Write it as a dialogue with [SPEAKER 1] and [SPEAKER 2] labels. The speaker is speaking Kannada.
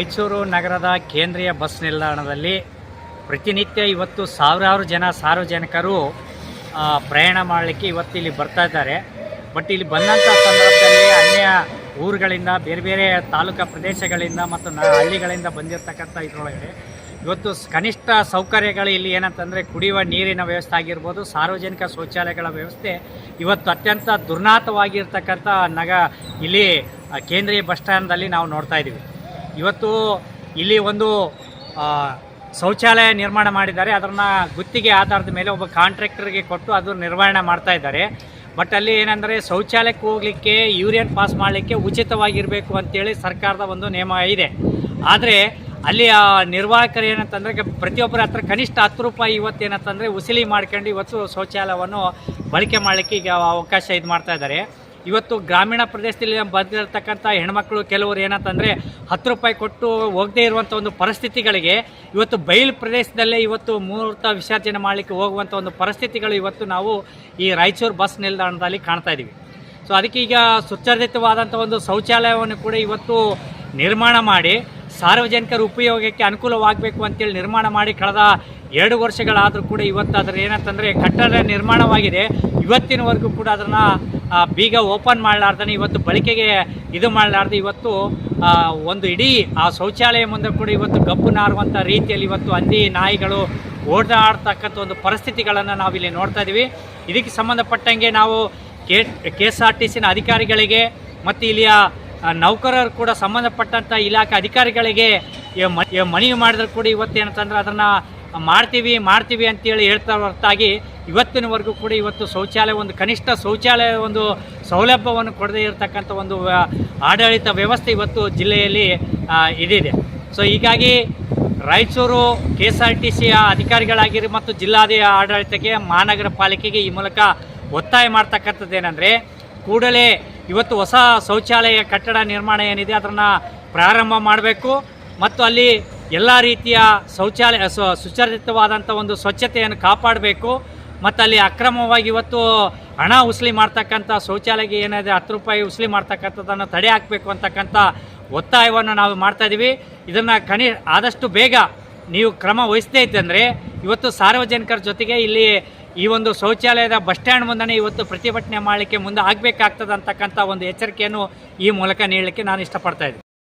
[SPEAKER 1] ರಾಯಚೂರು ನಗರದ ಕೇಂದ್ರೀಯ ಬಸ್ ನಿಲ್ದಾಣದಲ್ಲಿ ಪ್ರತಿನಿತ್ಯ ಇವತ್ತು ಸಾವಿರಾರು ಜನ ಸಾರ್ವಜನಿಕರು ಪ್ರಯಾಣ ಮಾಡಲಿಕ್ಕೆ ಇವತ್ತು ಇಲ್ಲಿ ಬರ್ತಾ ಇದ್ದಾರೆ. ಬಟ್ ಇಲ್ಲಿ ಬಂದಂಥ ಸಂದರ್ಭದಲ್ಲಿ ಅನ್ಯ ಊರುಗಳಿಂದ ಬೇರೆ ಬೇರೆ ತಾಲೂಕಾ ಪ್ರದೇಶಗಳಿಂದ ಮತ್ತು ಹಳ್ಳಿಗಳಿಂದ ಬಂದಿರತಕ್ಕಂಥ ಇದರೊಳಗಡೆ ಇವತ್ತು ಕನಿಷ್ಠ ಸೌಕರ್ಯಗಳು ಇಲ್ಲಿ ಏನಂತಂದರೆ ಕುಡಿಯುವ ನೀರಿನ ವ್ಯವಸ್ಥೆ ಆಗಿರ್ಬೋದು, ಸಾರ್ವಜನಿಕ ಶೌಚಾಲಯಗಳ ವ್ಯವಸ್ಥೆ ಇವತ್ತು ಅತ್ಯಂತ ದುರ್ನಾತವಾಗಿರ್ತಕ್ಕಂಥ ಇಲ್ಲಿ ಕೇಂದ್ರೀಯ ಬಸ್ ಸ್ಟ್ಯಾಂಡಲ್ಲಿ ನಾವು ನೋಡ್ತಾ ಇದ್ದೀವಿ. ಇವತ್ತು ಇಲ್ಲಿ ಒಂದು ಶೌಚಾಲಯ ನಿರ್ಮಾಣ ಮಾಡಿದ್ದಾರೆ. ಅದನ್ನು ಗುತ್ತಿಗೆ ಆಧಾರದ ಮೇಲೆ ಒಬ್ಬ ಕಾಂಟ್ರಾಕ್ಟರ್ಗೆ ಕೊಟ್ಟು ಅದು ನಿರ್ವಹಣೆ ಮಾಡ್ತಾ ಇದ್ದಾರೆ. ಬಟ್ ಅಲ್ಲಿ ಏನಂದರೆ ಶೌಚಾಲಯಕ್ಕೆ ಹೋಗಲಿಕ್ಕೆ ಯೂರಿಯನ್ ಪಾಸ್ ಮಾಡಲಿಕ್ಕೆ ಉಚಿತವಾಗಿರಬೇಕು ಅಂತೇಳಿ ಸರ್ಕಾರದ ಒಂದು ನಿಯಮ ಇದೆ. ಆದರೆ ಅಲ್ಲಿ ನಿರ್ವಾಹಕರು ಏನಂತಂದರೆ ಪ್ರತಿಯೊಬ್ಬರ ಹತ್ರ ಕನಿಷ್ಠ 10 ರೂಪಾಯಿ ಇವತ್ತೇನಂತಂದರೆ ವಸೂಲಿ ಮಾಡ್ಕೊಂಡು ಇವತ್ತು ಶೌಚಾಲಯವನ್ನು ಬಳಕೆ ಮಾಡಲಿಕ್ಕೆ ಈಗ ಅವಕಾಶ ಇದು ಮಾಡ್ತಾ ಇದ್ದಾರೆ. ಇವತ್ತು ಗ್ರಾಮೀಣ ಪ್ರದೇಶದಲ್ಲಿ ಬಂದಿರತಕ್ಕಂಥ ಹೆಣ್ಮಕ್ಳು ಕೆಲವರು ಏನಂತಂದರೆ 10 ರೂಪಾಯಿ ಕೊಟ್ಟು ಹೋಗದೇ ಇರುವಂಥ ಒಂದು ಪರಿಸ್ಥಿತಿಗಳಿಗೆ ಇವತ್ತು ಬಯಲು ಪ್ರದೇಶದಲ್ಲೇ ಇವತ್ತು ಮೂರ್ತ ವಿಸರ್ಜನೆ ಮಾಡಲಿಕ್ಕೆ ಹೋಗುವಂಥ ಒಂದು ಪರಿಸ್ಥಿತಿಗಳು ಇವತ್ತು ನಾವು ಈ ರಾಯಚೂರು ಬಸ್ ನಿಲ್ದಾಣದಲ್ಲಿ ಕಾಣ್ತಾ ಇದ್ದೀವಿ. ಸೊ ಅದಕ್ಕೆ ಈಗ ಸುಸಜ್ಜಿತವಾದಂಥ ಒಂದು ಶೌಚಾಲಯವನ್ನು ಕೂಡ ಇವತ್ತು ನಿರ್ಮಾಣ ಮಾಡಿ ಸಾರ್ವಜನಿಕರ ಉಪಯೋಗಕ್ಕೆ ಅನುಕೂಲವಾಗಬೇಕು ಅಂತೇಳಿ ನಿರ್ಮಾಣ ಮಾಡಿ ಕಳೆದ 2 ವರ್ಷಗಳಾದರೂ ಕೂಡ ಇವತ್ತು ಅದರ ಏನಂತಂದರೆ ಕಟ್ಟಡ ನಿರ್ಮಾಣವಾಗಿದೆ. ಇವತ್ತಿನವರೆಗೂ ಕೂಡ ಅದನ್ನು ಬೀಗ ಓಪನ್ ಮಾಡಲಾರ್ದೇ ಇವತ್ತು ಬಳಕೆಗೆ ಇದು ಮಾಡಲಾರ್ದೆ ಇವತ್ತು ಒಂದು ಇಡೀ ಆ ಶೌಚಾಲಯ ಮುಂದೆ ಕೂಡ ಇವತ್ತು ಗಬ್ಬು ನಾರುವಂಥ ರೀತಿಯಲ್ಲಿ ಇವತ್ತು ಹಂದಿ ನಾಯಿಗಳು ಓಡಾಡ್ತಕ್ಕಂಥ ಒಂದು ಪರಿಸ್ಥಿತಿಗಳನ್ನು ನಾವಿಲ್ಲಿ ನೋಡ್ತಾ ಇದ್ದೀವಿ. ಇದಕ್ಕೆ ಸಂಬಂಧಪಟ್ಟಂಗೆ ನಾವು KSRTC ಅಧಿಕಾರಿಗಳಿಗೆ ಮತ್ತು ಇಲ್ಲಿಯ ನೌಕರರು ಕೂಡ ಸಂಬಂಧಪಟ್ಟಂಥ ಇಲಾಖೆ ಅಧಿಕಾರಿಗಳಿಗೆ ಮನವಿ ಮಾಡಿದ್ರು ಕೂಡ ಇವತ್ತೇನಂತಂದ್ರೆ ಅದನ್ನು ಮಾಡ್ತೀವಿ ಅಂತೇಳಿ ಹೇಳ್ತಾ ಹೊರತಾಗಿ ಇವತ್ತಿನವರೆಗೂ ಕೂಡ ಇವತ್ತು ಶೌಚಾಲಯ ಒಂದು ಕನಿಷ್ಠ ಶೌಚಾಲಯ ಒಂದು ಸೌಲಭ್ಯವನ್ನು ಕೊಡದೇ ಇರತಕ್ಕಂಥ ಒಂದು ಆಡಳಿತ ವ್ಯವಸ್ಥೆ ಇವತ್ತು ಜಿಲ್ಲೆಯಲ್ಲಿ ಇದಿದೆ. ಸೊ ಹೀಗಾಗಿ ರಾಯಚೂರು KSRTC ಅಧಿಕಾರಿಗಳಾಗಿರಿ ಮತ್ತು ಜಿಲ್ಲಾದ ಆಡಳಿತಕ್ಕೆ ಮಹಾನಗರ ಪಾಲಿಕೆಗೆ ಈ ಮೂಲಕ ಒತ್ತಾಯ ಮಾಡ್ತಕ್ಕಂಥದ್ದೇನೆಂದರೆ ಕೂಡಲೇ ಇವತ್ತು ಹೊಸ ಶೌಚಾಲಯ ಕಟ್ಟಡ ನಿರ್ಮಾಣ ಏನಿದೆ ಅದನ್ನು ಪ್ರಾರಂಭ ಮಾಡಬೇಕು ಮತ್ತು ಅಲ್ಲಿ ಎಲ್ಲ ರೀತಿಯ ಶೌಚಾಲಯ ಸುಸಜ್ಜಿತವಾದಂಥ ಒಂದು ಸ್ವಚ್ಛತೆಯನ್ನು ಕಾಪಾಡಬೇಕು ಮತ್ತು ಅಲ್ಲಿ ಅಕ್ರಮವಾಗಿ ಇವತ್ತು ಹಣ ವಸೂಲಿ ಮಾಡ್ತಕ್ಕಂಥ ಶೌಚಾಲಯಕ್ಕೆ ಏನಿದೆ 10 ರೂಪಾಯಿ ವಸೂಲಿ ಮಾಡ್ತಕ್ಕಂಥದ್ದನ್ನು ತಡೆ ಹಾಕಬೇಕು ಅಂತಕ್ಕಂಥ ಒತ್ತಾಯವನ್ನು ನಾವು ಮಾಡ್ತಾಯಿದ್ದೀವಿ. ಇದನ್ನು ಆದಷ್ಟು ಬೇಗ ನೀವು ಕ್ರಮ ವಹಿಸದೇ ಇದ್ದಂದರೆ ಇವತ್ತು ಸಾರ್ವಜನಿಕರ ಜೊತೆಗೆ ಇಲ್ಲಿ ಈ ಒಂದು ಶೌಚಾಲಯದ ಬಸ್ ಸ್ಟ್ಯಾಂಡ್ ಮುಂದೆ ಇವತ್ತು ಪ್ರತಿಭಟನೆ ಮಾಡಲಿಕ್ಕೆ ಮುಂದೆ ಆಗಬೇಕಾಗ್ತದೆ ಅಂತಕ್ಕಂಥ ಒಂದು ಎಚ್ಚರಿಕೆಯನ್ನು ಈ ಮೂಲಕ ನೀಡಲಿಕ್ಕೆ ನಾನು ಇಷ್ಟಪಡ್ತಾ ಇದ್ದೀನಿ.